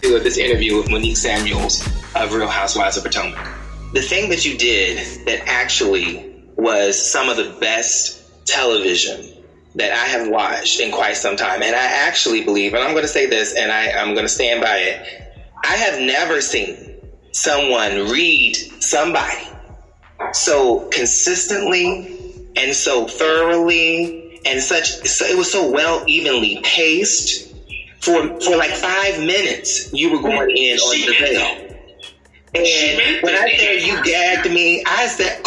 do this interview with Monique Samuels of Real Housewives of Potomac. The thing that you did that actually was some of the best television that I have watched in quite some time, and I actually believe, and I'm going to say this, and I'm going to stand by it, I have never seen someone read somebody so consistently and so thoroughly and so it was so well evenly paced. For like 5 minutes, you were going in on Giselle. And when I said you gagged me, I said,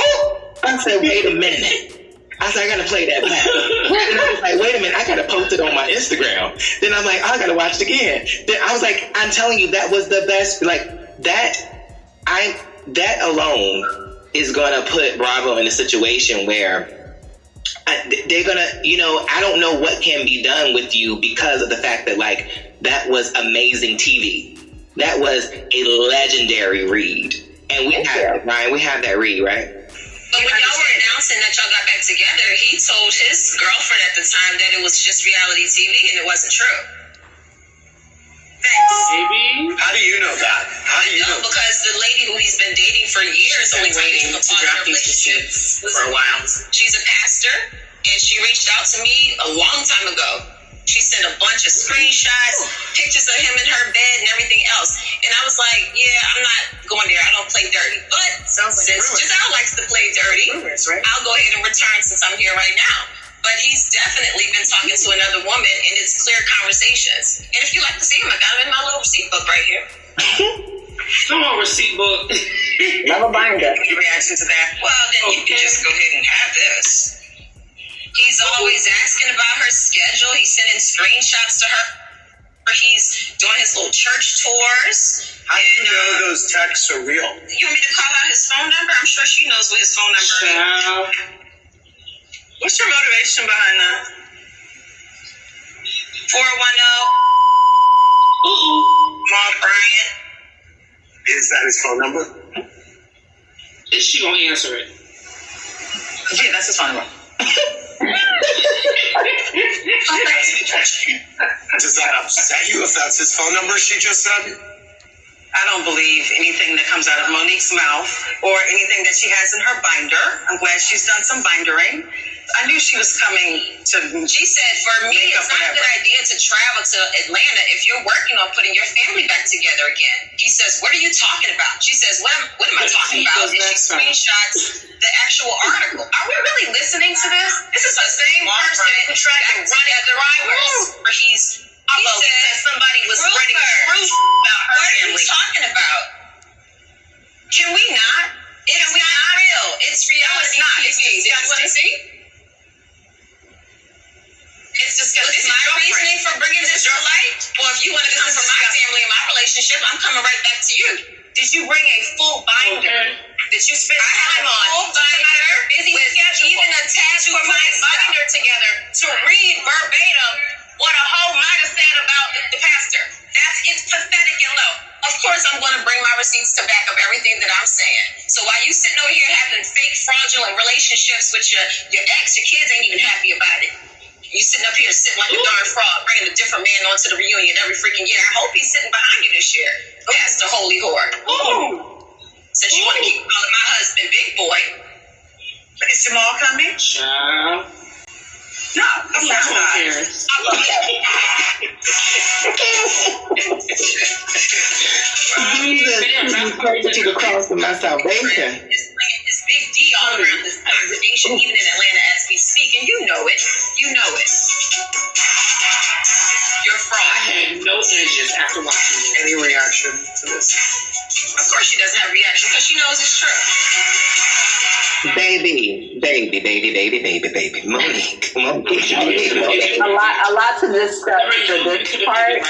wait a minute. I said, I gotta play that back. And I was like, wait a minute, I gotta post it on my Instagram. Then I'm like, I gotta watch it again. Then I was like, I'm telling you, that was the best. Like that alone is gonna put Bravo in a situation where they're gonna, I don't know what can be done with you because of the fact that that was amazing TV. That was a legendary read. And we have that read, right? But when y'all were announcing that y'all got back together, he told his girlfriend at the time that it was just reality TV and it wasn't true. Thanks. Maybe. How do you know that? Because the lady who he's been dating for years, only time he's been a part of their relationship for a while. She's a pastor, and she reached out to me a long time ago. She sent a bunch of screenshots, pictures of him in her bed and everything else. And I was like, yeah, I'm not going there. I don't play dirty. But since Giselle likes to play dirty, right? I'll go ahead and return since I'm here right now. But he's definitely been talking to another woman, and it's clear conversations. And if you like to see him, I got him in my little receipt book right here. Come on, receipt book. Never mind that. Any reaction to that? Well, then you can just go ahead and have this. He's always asking about her schedule. He's sending screenshots to her. He's doing his little church tours. How do you know those texts are real? You want me to call out his phone number? I'm sure she knows what his phone number is. What's your motivation behind that? 410 Maud Bryant. Is that his phone number? Is she gonna answer it? Yeah, that's his phone number. Does that upset you if that's his phone number she just said? I don't believe anything that comes out of Monique's mouth or anything that she has in her binder. I'm glad she's done some bindering. I knew she was coming to... She said, for me, it's not a good idea to travel to Atlanta if you're working on putting your family back together again. He says, what are you talking about? She says, what am I talking about? And she screenshots the actual article. Are we really listening to this? This is the same person who tried to run as the drivers. Where he said somebody was spreading truth about her family. What are you talking about? Can we not? It's not real. It's reality. No, it's not. You guys want to see? It's disgusting. This is my reasoning for bringing this to light. Well, if you want to come from my family and my relationship, I'm coming right back to you. Did you bring a full binder that you spent time on? Full binder with even attached to my binder together to read verbatim what a hoe might have said about the pastor. It's pathetic and low. Of course, I'm going to bring my receipts to back up everything that I'm saying. So while you sitting over here having fake fraudulent relationships with your ex, your kids ain't even happy about it. You sitting up here sitting like a darn fraud, bringing a different man onto the reunion every freaking year. I hope he's sitting behind you this year. Pastor Holy Whore. Since you want to keep calling my husband Big Boy. But is Jamal coming? Child. No, of course not. I love Jesus, to the cross of my salvation. It's Big D all around this congregation, even in Atlanta as we speak, and you know it. You know it. You're a fraud. I had no edges after watching it. Any reaction to this? Of course she doesn't have a reaction because she knows it's true. Baby. Monique. A lot to discuss for this part.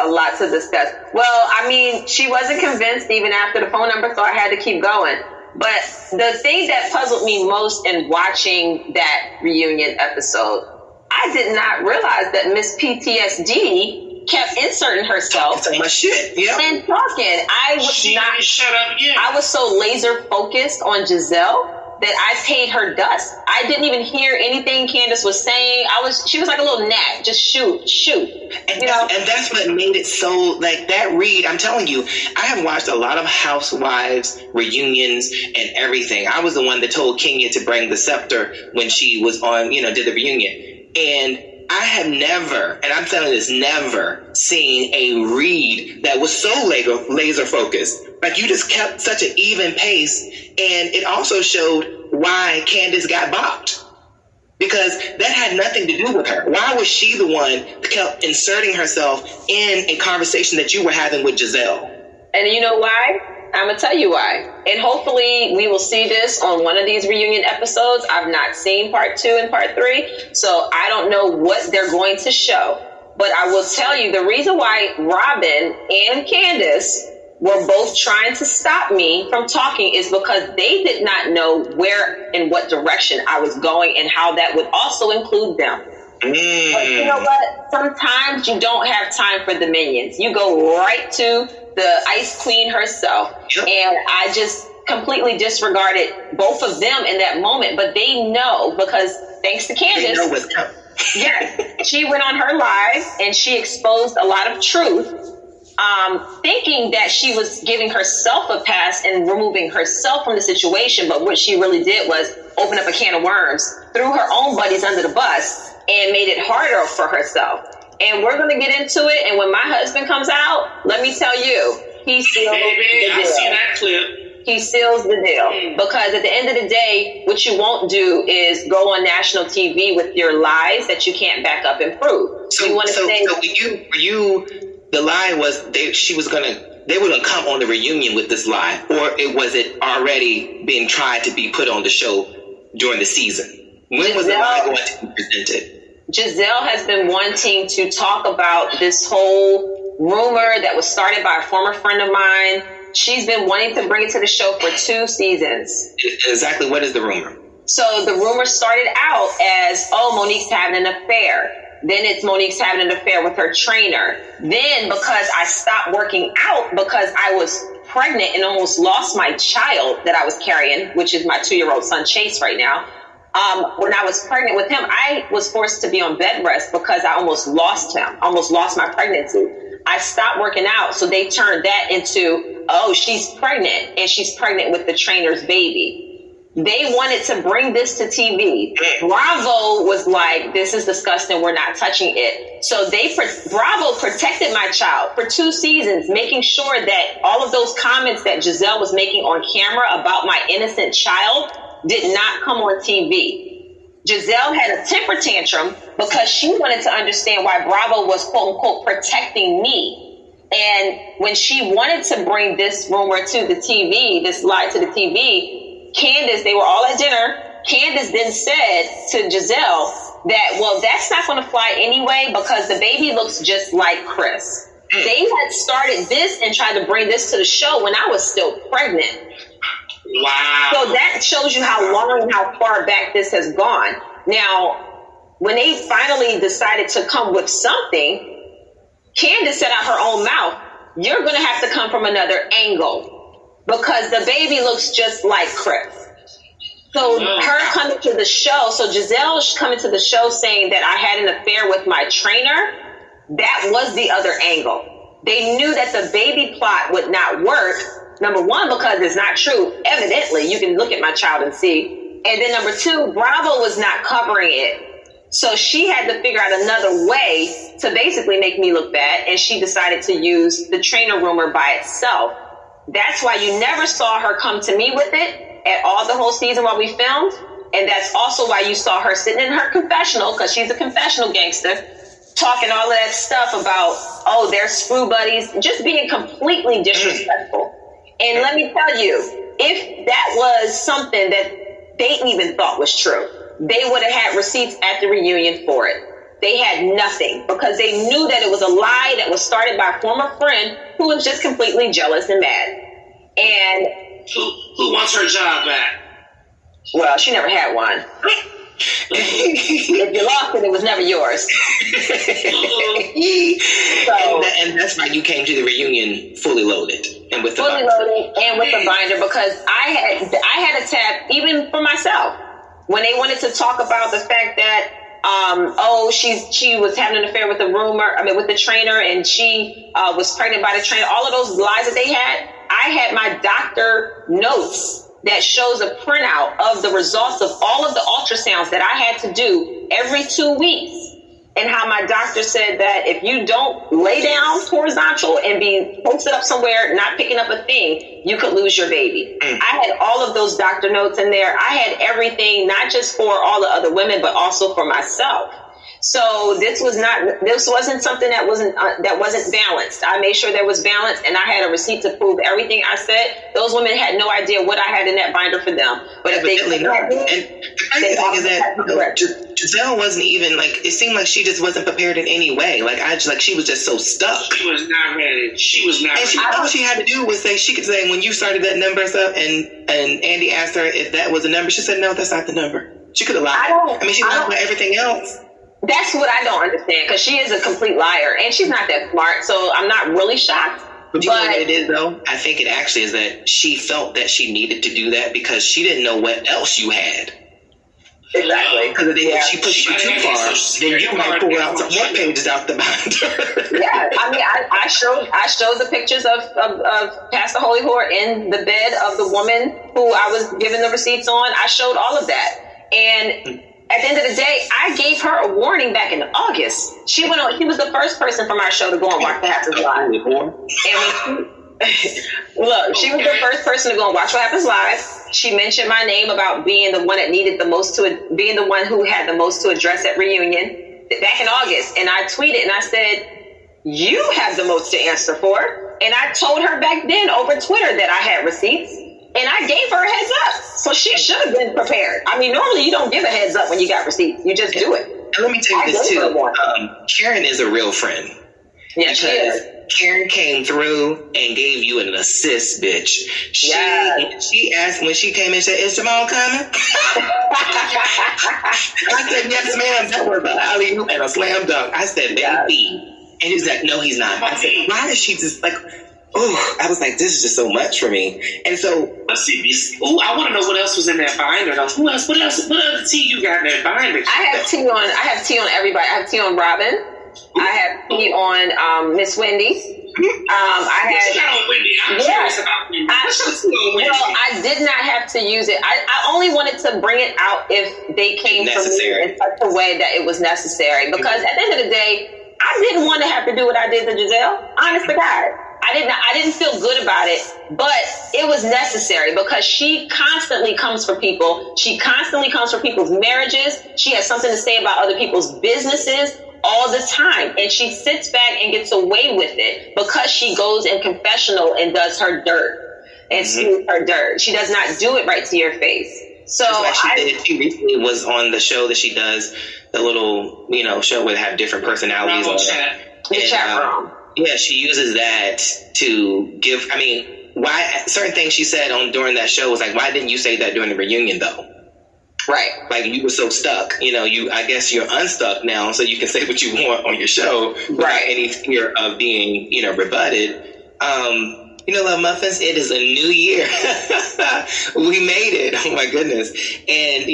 A lot to discuss. Well, I mean, she wasn't convinced even after the phone number, so I had to keep going. But the thing that puzzled me most in watching that reunion episode, I did not realize that Miss PTSD kept inserting herself so much shit. Yeah. And talking. I was Shut up. Yeah. I was so laser focused on Giselle that I paid her dust. I didn't even hear anything Candace was saying. She was like a little gnat, just shoot. And that's what made it so, like, that read. I'm telling you, I have watched a lot of Housewives reunions and everything. I was the one that told Kenya to bring the scepter when she was on, did the reunion. And I have never, and I'm telling you this, never seen a read that was so laser focused. Like, you just kept such an even pace. And it also showed why Candace got bopped. Because that had nothing to do with her. Why was she the one that kept inserting herself in a conversation that you were having with Giselle? And you know why? I'm going to tell you why. And hopefully we will see this on one of these reunion episodes. I've not seen part 2 and part 3, so I don't know what they're going to show. But I will tell you the reason why Robin and Candace were both trying to stop me from talking is because they did not know where and what direction I was going and how that would also include them. But you know what? Sometimes you don't have time for the minions. You go right to the Ice Queen herself. Yep. And I just completely disregarded both of them in that moment. But they know, because thanks to Candace, they know what's coming. Yes, she went on her live and she exposed a lot of truth, thinking that she was giving herself a pass and removing herself from the situation. But what she really did was open up a can of worms, threw her own buddies under the bus, and made it harder for herself. And we're going to get into it. And when my husband comes out, let me tell you, he seals the deal. I've seen that clip. He seals the deal. Because at the end of the day, what you won't do is go on national TV with your lies that you can't back up and prove. So were you, the lie was they were going to come on the reunion with this lie, or was it already being tried to be put on the show during the season? When was the lie going to be presented? Giselle has been wanting to talk about this whole rumor that was started by a former friend of mine. She's been wanting to bring it to the show for 2 seasons. Exactly. What is the rumor? So the rumor started out as, Monique's having an affair. Then it's Monique's having an affair with her trainer. Then because I stopped working out because I was pregnant and almost lost my child that I was carrying, which is my 2-year-old son Chase right now. When I was pregnant with him, I was forced to be on bed rest because I almost lost him, almost lost my pregnancy. I stopped working out. So they turned that into, she's pregnant, and she's pregnant with the trainer's baby. They wanted to bring this to TV. Bravo was like, this is disgusting. We're not touching it. So Bravo protected my child for 2 seasons, making sure that all of those comments that Giselle was making on camera about my innocent child did not come on TV. Giselle had a temper tantrum because she wanted to understand why Bravo was, quote unquote, protecting me. And when she wanted to bring this rumor to the TV, this lie to the TV, Candace, they were all at dinner. Candace then said to Giselle that, well, that's not going to fly anyway because the baby looks just like Chris. They had started this and tried to bring this to the show when I was still pregnant. Wow. So that shows you how long and how far back this has gone. Now, when they finally decided to come with something, Candace said out her own mouth, you're going to have to come from another angle because the baby looks just like Chris. So her coming to the show, so Giselle's coming to the show saying that I had an affair with my trainer, that was the other angle. They knew that the baby plot would not work. Number one, because it's not true. Evidently, you can look at my child and see. And then number 2, Bravo was not covering it. So she had to figure out another way to basically make me look bad. And she decided to use the trainer rumor by itself. That's why you never saw her come to me with it at all the whole season while we filmed. And that's also why you saw her sitting in her confessional, because she's a confessional gangster, talking all of that stuff about, they're screw buddies, just being completely disrespectful. And let me tell you, if that was something that they even thought was true, they would have had receipts at the reunion for it. They had nothing because they knew that it was a lie that was started by a former friend who was just completely jealous and mad. And who wants her job back? Well, she never had one. If you lost it, it was never yours. And that's why you came to the reunion fully loaded. And with the fully binder. loaded and with the binder, because I had a tab even for myself when they wanted to talk about the fact that she was having an affair with with the trainer, and she was pregnant by the trainer. All of those lies that they had, I had my doctor notes that shows a printout of the results of all of the ultrasounds that I had to do every 2 weeks. And how my doctor said that if you don't lay down horizontal and be posted up somewhere, not picking up a thing, you could lose your baby. I had all of those doctor notes in there. I had everything, not just for all the other women, but also for myself. So this wasn't something that wasn't balanced. I made sure there was balance, and I had a receipt to prove everything I said. Those women had no idea what I had in that binder for them. But if they not. And the crazy thing is that Giselle wasn't even it seemed like she just wasn't prepared in any way. She was just so stuck. She was not ready. All she had to do was she could say, when you started that number stuff, and Andy asked her if that was the number, she said, no, that's not the number. She could have lied. She lied about everything else. That's what I don't understand, because she is a complete liar, and she's not that smart, so I'm not really shocked. But you know what it is, though? I think it actually is that she felt that she needed to do that because she didn't know what else you had. Exactly. Because if she pushed you too far, then you might pull out some more pages out the binder. Yeah, I showed the pictures of Pastor Holy Whore in the bed of the woman who I was giving the receipts on. I showed all of that, and at the end of the day, I gave her a warning back in August. She went on. She was the first person from our show to go and watch the Happens Live. Look, she was the first person to go and watch What Happens Live. She mentioned my name about being the one that needed the most being the one who had the most to address at reunion back in August. And I tweeted and I said, "You have the most to answer for." And I told her back then over Twitter that I had receipts. And I gave her a heads up. So she should have been prepared. Normally you don't give a heads up when you got receipts. You just do it. And let me tell you this too. Karen is a real friend. Yeah, she is. Karen came through and gave you an assist, bitch. She asked when she came and said, "Is Jamal coming?" I said, "Yes, ma'am." That was an alley-oop and a slam dunk. I said, "Baby." And he's like, "No, he's not." I said, "Why does she just I was like, this is just so much for me." And so, let's see. I want to know what else was in that binder. Who else? What other tea you got in that binder? I have tea on everybody. I have tea on Robin. I have tea on Miss Wendy. I had Wendy. I'm curious about Wendy. I did not have to use it. I only wanted to bring it out if they came from me in such a way that it was necessary. Because at the end of the day, I didn't want to have to do what I did to Giselle. Honest to God. I didn't feel good about it, but it was necessary because she constantly comes for people. She constantly comes for people's marriages. She has something to say about other people's businesses all the time. And she sits back and gets away with it because she goes in confessional and does her dirt and spews her dirt. She does not do it right to your face. So she recently was on the show that she does, the little, show where they have different personalities on the chat room. Yeah, she uses that to give. Why certain things she said during that show was like, why didn't you say that during the reunion though? Right. Like you were so stuck. I guess you're unstuck now, so you can say what you want on your show without any fear of being, rebutted. Love Muffins, it is a new year. We made it. Oh my goodness. And,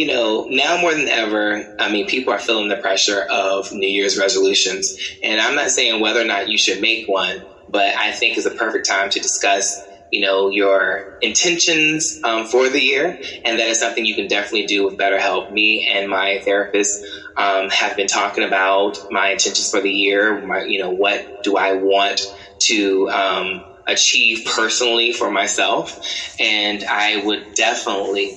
now more than ever, people are feeling the pressure of New Year's resolutions. And I'm not saying whether or not you should make one, but I think it's a perfect time to discuss, your intentions for the year. And that is something you can definitely do with BetterHelp. Me and my therapist have been talking about my intentions for the year. What do I want to achieve personally for myself, and I would definitely,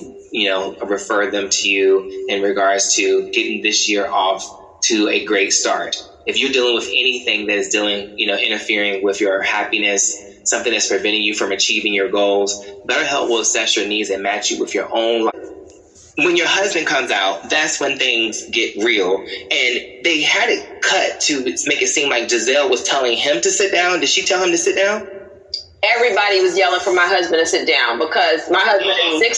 refer them to you in regards to getting this year off to a great start. If you're dealing with anything that is interfering with your happiness, something that's preventing you from achieving your goals, BetterHelp will assess your needs and match you with your own life. When your husband comes out, that's when things get real. And they had it cut to make it seem like Giselle was telling him to sit down. Did she tell him to sit down? Everybody was yelling for my husband to sit down because my husband is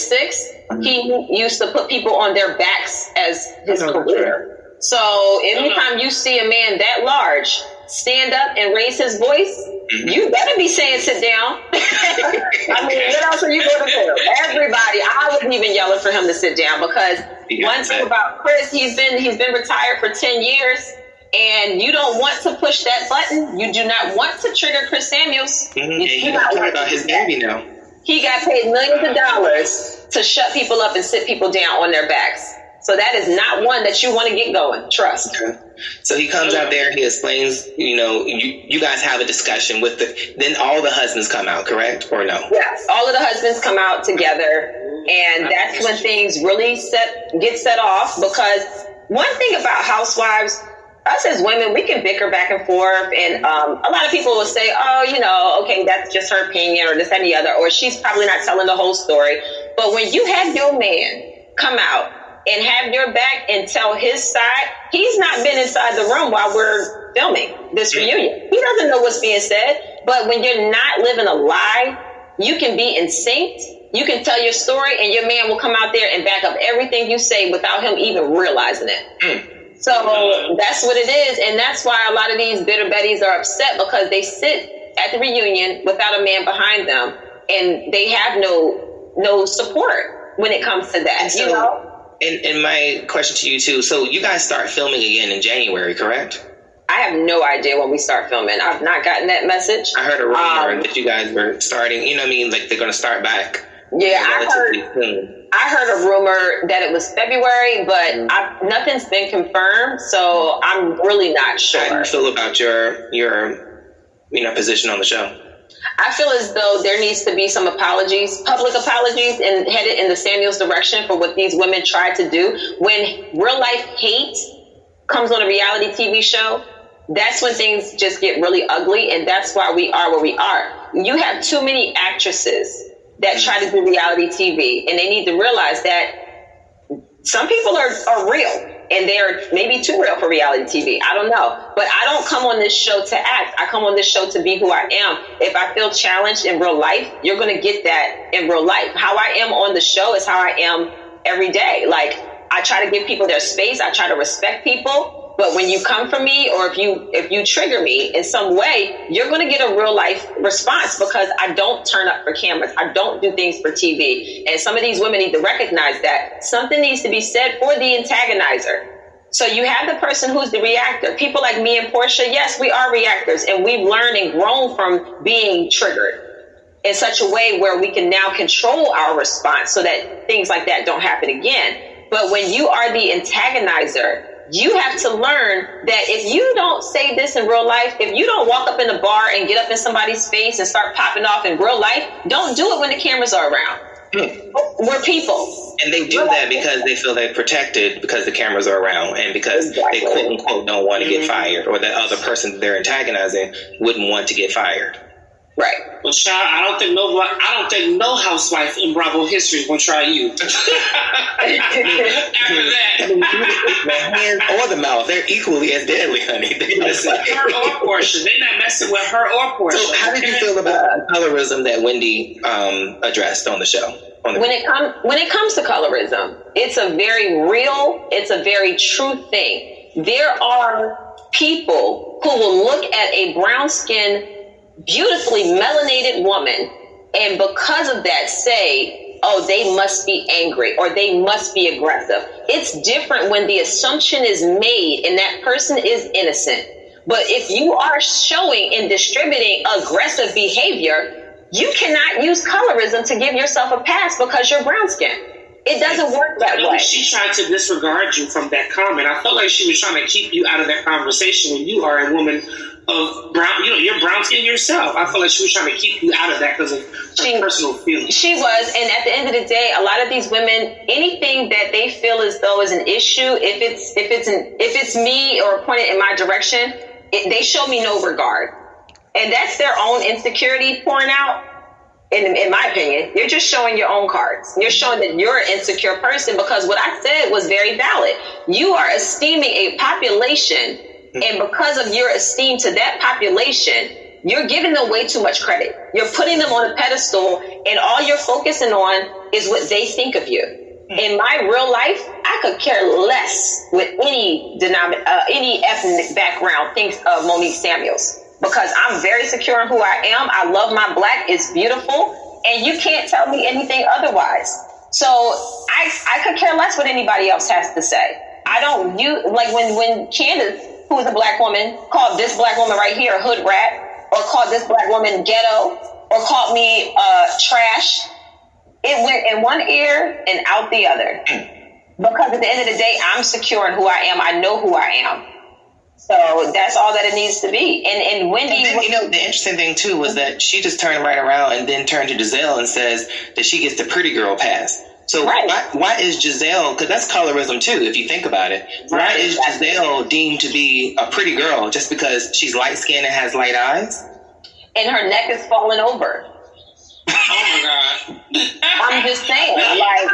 6'6". He used to put people on their backs as his career. So anytime you see a man that large stand up and raise his voice, you better be saying sit down. I mean, what else are you going to do? Everybody, I wasn't even yelling for him to sit down because one thing about Chris, he's been retired for 10 years. And you don't want to push that button. You do not want to trigger Chris Samuels. You do not want about his baby now. He got paid millions of dollars to shut people up and sit people down on their backs. So that is not one that you want to get going. Trust. Okay. So he comes out there, he explains, you guys have a discussion with then all the husbands come out, correct? Or no? Yes. All of the husbands come out together. And that's when things really get set off. Because one thing about housewives, us as women, we can bicker back and forth. And a lot of people will say, oh, okay, that's just her opinion or this, that, and the other. Or she's probably not telling the whole story. But when you have your man come out and have your back and tell his side, he's not been inside the room while we're filming this reunion. He doesn't know what's being said. But when you're not living a lie, you can be in sync. You can tell your story and your man will come out there and back up everything you say without him even realizing it. So that's what it is. And that's why a lot of these bitter Bettys are upset because they sit at the reunion without a man behind them and they have no support when it comes to that, And my question to you too, so you guys start filming again in January, correct? I have no idea when we start filming. I've not gotten that message. I heard a rumor that you guys were starting, like they're going to start back. Yeah, I heard a rumor that it was February, but nothing's been confirmed, so I'm really not sure. How do you feel about your position on the show? I feel as though there needs to be some apologies, public apologies, and headed in the Samuels direction for what these women tried to do. When real life hate comes on a reality TV show, that's when things just get really ugly, and that's why we are where we are. You have too many actresses that try to do reality TV, and they need to realize that some people are real, and they're maybe too real for reality TV. I don't know. But I don't come on this show to act. I come on this show to be who I am. If I feel challenged in real life, you're going to get that in real life. How I am on the show is how I am every day. Like, I try to give people their space. I try to respect people. But when you come for me, or if you trigger me in some way, you're going to get a real life response because I don't turn up for cameras. I don't do things for TV. And some of these women need to recognize that something needs to be said for the antagonizer. So you have the person who's the reactor. People like me and Portia, yes, we are reactors, and we've learned and grown from being triggered in such a way where we can now control our response so that things like that don't happen again. But when you are the antagonizer, you have to learn that if you don't say this in real life, if you don't walk up in a bar and get up in somebody's face and start popping off in real life, don't do it when the cameras are around. We're people. And they do that because they feel they're protected because the cameras are around and because they quote unquote don't want to get fired, or that other person they're antagonizing wouldn't want to get fired. Right. Well, child, I don't think no housewife in Bravo history is gonna try you. After that, the hands or the mouth, they're equally as deadly, honey. Her or Portia, they're not messing with her or Portia. So, how did you feel about colorism that Wendy addressed on the show? When it comes to colorism, it's a very real, it's a very true thing. There are people who will look at a brown-skinned, beautifully melanated woman, and because of that say, oh, they must be angry or they must be aggressive. It's different when the assumption is made and that person is innocent. But if you are showing and distributing aggressive behavior, you cannot use colorism to give yourself a pass because you're brown skinned. It doesn't work that way. She tried to disregard you from that comment. I felt like she was trying to keep you out of that conversation when you are a woman of brown, you're brown skin yourself. I feel like she was trying to keep you out of that because of her personal feelings. She was, and at the end of the day, a lot of these women, anything that they feel as though is an issue, if it's me or pointed in my direction, they show me no regard, and that's their own insecurity pouring out. In my opinion, you're just showing your own cards. You're showing that you're an insecure person because what I said was very valid. You are esteeming a population, and because of your esteem to that population, you're giving them way too much credit. You're putting them on a pedestal, and all you're focusing on is what they think of you. In my real life, I could care less what any ethnic background thinks of Monique Samuels. because I'm very secure in who I am. I love my black. It's beautiful. And you can't tell me anything otherwise. So I could care less what anybody else has to say. I don't, like when Candace, who is a black woman, called this black woman right here a hood rat, or called this black woman ghetto, or called me trash, it went in one ear and out the other. Because at the end of the day, I'm secure in who I am. I know who I am. So that's all that it needs to be. And Wendy... And then, the interesting thing, too, was that she just turned right around and then turned to Giselle and says that she gets the pretty girl pass. So why is Giselle... Because that's colorism, too, if you think about it. Why is Giselle deemed to be a pretty girl just because she's light-skinned and has light eyes? And her neck is falling over. Oh my God. I'm just saying, like,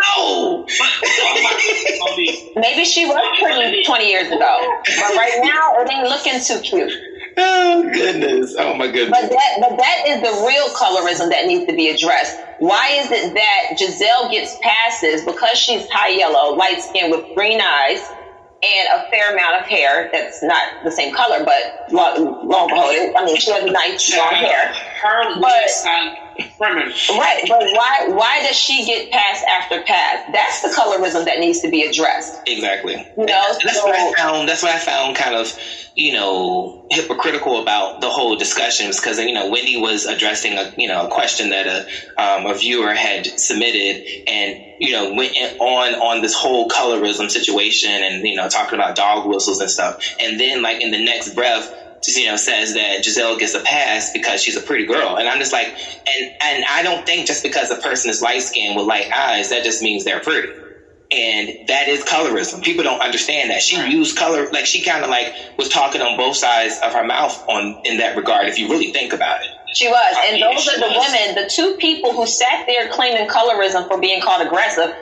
maybe she was pretty 20 years ago, but right now it ain't looking too cute. Oh goodness! Oh my goodness! But that is the real colorism that needs to be addressed. Why is it that Giselle gets passes because she's high yellow, light skin with green eyes, and a fair amount of hair that's not the same color, but long behold, I mean, she has nice long hair. Her looks like criminal. Right, but why does she get pass after pass? That's the colorism that needs to be addressed. Exactly. You know, that's what I found. That's what I found kind of, hypocritical about the whole discussions, because Wendy was addressing a question that a viewer had submitted, and went on this whole colorism situation, and talking about dog whistles and stuff, and then like in the next breath, says that Giselle gets a pass because she's a pretty girl. And I'm just like, and I don't think just because a person is light skinned with light eyes, that just means they're pretty. And that is colorism. People don't understand that. She used color, like she kind of like was talking on both sides of her mouth in that regard, if you really think about it. She was. And those are the women, the two people who sat there claiming colorism for being called aggressive,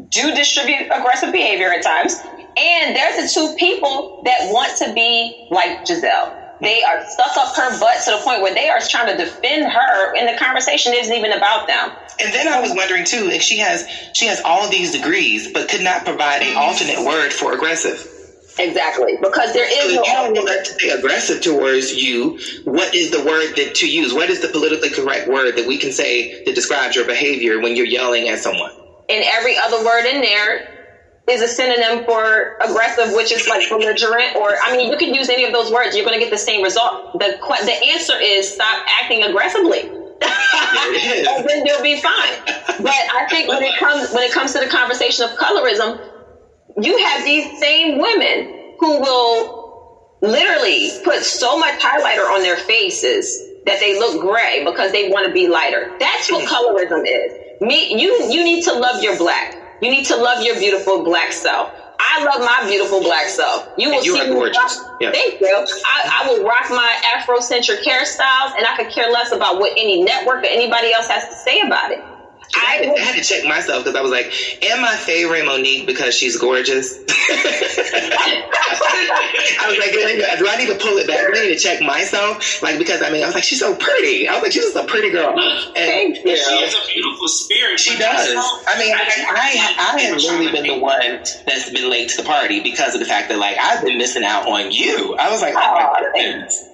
do distribute aggressive behavior at times. And they're the two people that want to be like Giselle. They are stuck up her butt to the point where they are trying to defend her, and the conversation isn't even about them. And then I was wondering too, if she has all these degrees, but could not provide an alternate word for aggressive. Exactly, because there is no. If you don't want to say aggressive towards you, what is the word to use? What is the politically correct word that we can say that describes your behavior when you're yelling at someone? And every other word in there is a synonym for aggressive, which is like belligerent, or you can use any of those words. You're going to get the same result. The answer is stop acting aggressively, and then you'll be fine. But I think when it comes to the conversation of colorism, you have these same women who will literally put so much highlighter on their faces that they look gray because they want to be lighter. That's what colorism is. You need to love your black. You need to love your beautiful black self. I love my beautiful black self. You will see me gorgeous. Thank you. I will rock my Afrocentric hairstyles, and I could care less about what any network or anybody else has to say about it. I had to check myself because I was like, am I favoring Monique because she's gorgeous? I was like, do I need to pull it back? Do I need to check myself? Like, because I was like, she's so pretty. I was like, she's just a pretty girl. And, Thank you. She has a beautiful spirit. She does. I have really been the one that's been late to the party because of the fact that, like, I've been missing out on you. I was like, oh my goodness.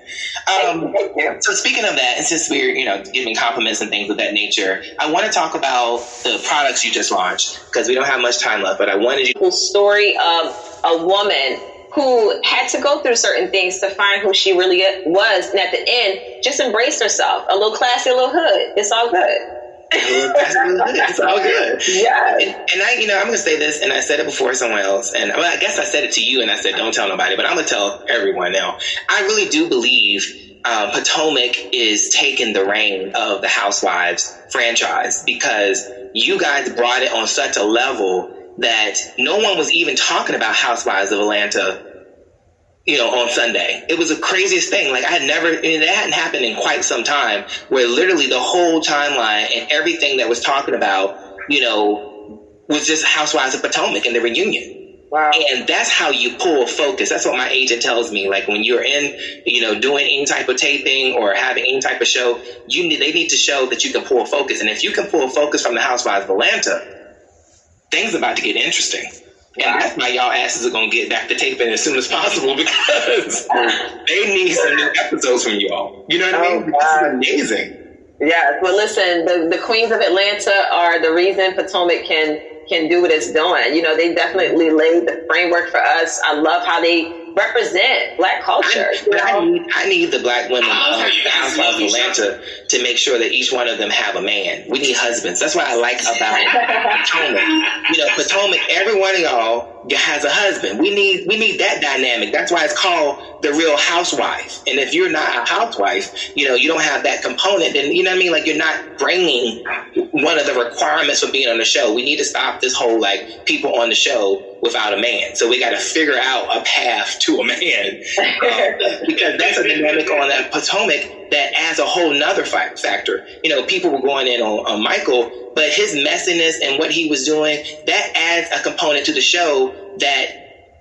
So speaking of that, and since we're, giving compliments and things of that nature, I want to talk about the products you just launched because we don't have much time left, but I wanted you to story of a woman who had to go through certain things to find who she really was. And at the end, just embraced herself. A little classy, a little hood. It's all good. It's all good. Yeah. And I'm going to say this, and I said it before someone else, and I guess I said it to you, and I said, don't tell nobody, but I'm going to tell everyone now. I really do believe Potomac is taking the reign of the Housewives franchise because you guys brought it on such a level that no one was even talking about Housewives of Atlanta, on Sunday. It was the craziest thing. Like, that hadn't happened in quite some time, where literally the whole timeline and everything that was talking about, was just Housewives of Potomac and the reunion. Wow. And that's how you pull focus. That's what my agent tells me. Like, when you're in, doing any type of taping or having any type of show, they need to show that you can pull focus. And if you can pull focus from the Housewives of Atlanta, things about to get interesting. And that's why y'all asses are going to get back to taping as soon as possible because they need some new episodes from y'all. You know what I mean? This is amazing. Yeah, well, listen, the Queens of Atlanta are the reason Potomac can do what it's doing. You know, they definitely laid the framework for us. I love how they represent Black culture. I need the Black women of the Housewives of Atlanta to make sure that each one of them have a man. We need husbands. That's what I like about Potomac. You know, Potomac, every one of y'all has a husband. We need that dynamic. That's why it's called the Real Housewife. And if you're not a housewife, you know, you don't have that component, then, you know what I mean? Like, you're not bringing one of the requirements for being on the show. We need to stop this whole, like, people on the show without a man. So we got to figure out a path to a man. Because that's a dynamic on that Potomac that adds a whole nother factor. You know, people were going in on Michael, but his messiness and what he was doing, that adds a component to the show that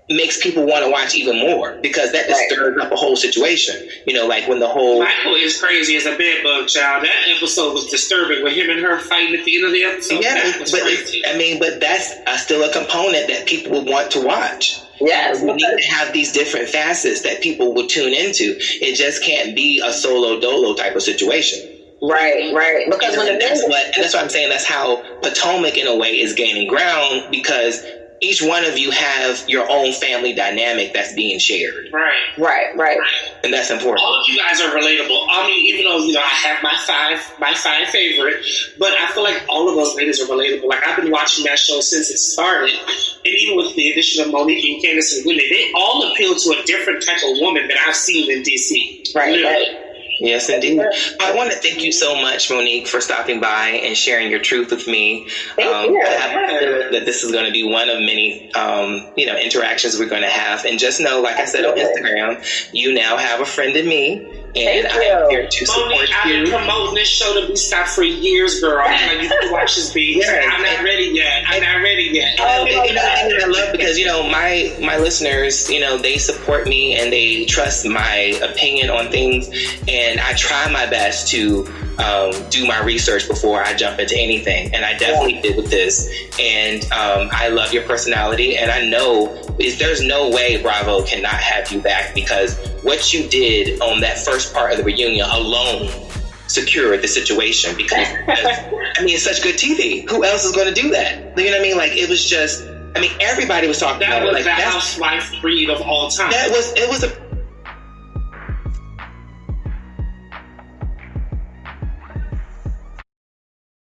makes people want to watch even more because that just stirs up a whole situation. You know, like when the whole... Michael is crazy as a bedbug, child. That episode was disturbing with him and her fighting at the end of the episode. Yeah, but that's still a component that people will want to watch. Yes. We need to have these different facets that people will tune into. It just can't be a solo dolo type of situation. Right. Because that's what I'm saying. That's how Potomac, in a way, is gaining ground because each one of you have your own family dynamic that's being shared. Right. And that's important. All of you guys are relatable. I mean, even though, you know, I have my five favorite, but I feel like all of those ladies are relatable. Like, I've been watching that show since it started, and even with the addition of Monique and Candace and Whitney, they all appeal to a different type of woman that I've seen in DC. Right. Yes, indeed. I want to thank you so much, Monique, for stopping by and sharing your truth with me. Thank you. I have a feeling that this is going to be one of many, interactions we're going to have. And just know, like I said on Instagram, you now have a friend in me. And I'm here to support Monique, I've been promoting this show to be stopped for years, girl. You can watch this beat. I'm not ready yet. I love because, you know, my listeners, you know, they support me and they trust my opinion on things. And I try my best to do my research before I jump into anything. And I definitely did with this. And I love your personality. And I know there's no way Bravo cannot have you back because what you did on that first part of the reunion alone secured the situation because I mean, it's such good TV. Who else is going to do that? You know what I mean? Like, it was just, I mean, everybody was talking about it. Like, the housewife breed of all time. It was a